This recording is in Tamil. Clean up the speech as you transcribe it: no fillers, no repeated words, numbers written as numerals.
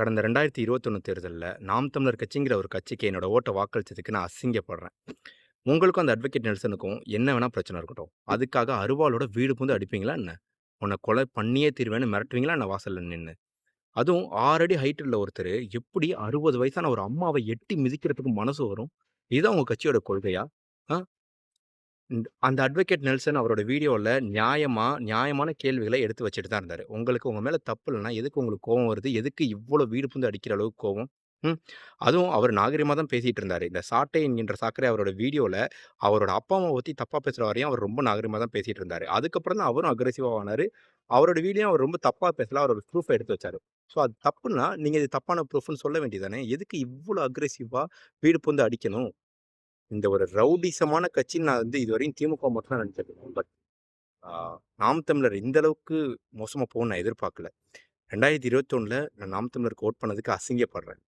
கடந்த 2021 தேர்தல்ல நாம் தமிழர் கட்சிங்கிற ஒரு கட்சிக்கு என்னோட ஓட்ட வாக்களிச்சதுக்கு நான் அசிங்கப்படுறேன். உங்களுக்கும் அந்த அட்வொகேட் நெல்சனுக்கும் என்ன வேணா பிரச்சனை இருக்கட்டும். அதுக்காக அருவாளோட வீடு புகுந்து அடிப்பீங்களா என்ன? உன்ன கொலை பண்ணியே தீருவேன்னு மிரட்டுவீங்களா என்ன வாசல்ல நின்னு? அதுவும் 6 அடி ஹைட் உள்ள ஒருத்தரு எப்படி 60 வயசான ஒரு அம்மாவ எட்டி மிதிக்கிறதுக்கு மனசு வரும்? இதான் உங்க கட்சியோட கொள்கையா? ஆ? அந்த அட்வொகேட் நெல்சன் அவரோட வீடியோல நியாயமான கேள்விகள எடுத்து வச்சுட்டு தான் இருந்தாரு. உங்களுக்கு உங்க மேல தப்பு இல்லன்னா, எதுக்கு உங்களுக்கு கோவம் வருது? எதுக்கு இவ்ளோ வீடு புகுந்து அடிக்கிற அளவுக்கு கோவம்? ம். அதுவும் அவர் நாகரிகமா தான் பேசிட்டு இருந்தாரு. இந்த சாட்டை என்கின்ற சாக்கடை அவரோட வீடியோல அவரோட அப்பா, அம்மாவ பத்தி தப்பா பேசுற வரையும் அவர் ரொம்ப நாகரிகமா தான் பேசிட்டு இருந்தாரு. அதுக்கப்புறம் தான் அவரும் அக்ரெசிவா ஆனாரு. அவரோட வீடியோ அவர் ரொம்ப தப்பா பேசல. அவரோட ப்ரூஃப எடுத்து வச்சாரு. ஸோ அது தப்புன்னா, நீங்க இது தப்பான ப்ரூஃப்ன்னு சொல்ல வேண்டியது தானே? எதுக்கு இவ்ளோ அக்ரெசிவா வீடு புகுந்து அடிக்கணும்? இந்த ஒரு ரவுடிசமான கட்சின்னு நான் இதுவரையும் திமுக மட்டும் தான் நினைச்சிருக்கேன். பட் ஆ நாம் தமிழர் இந்த அளவுக்கு மோசமா போகும்னு நான் எதிர்பார்க்கல. 2021ல நான் நாம் தமிழருக்கு வோட் பண்ணதுக்கு அசிங்கப்படுறேன்.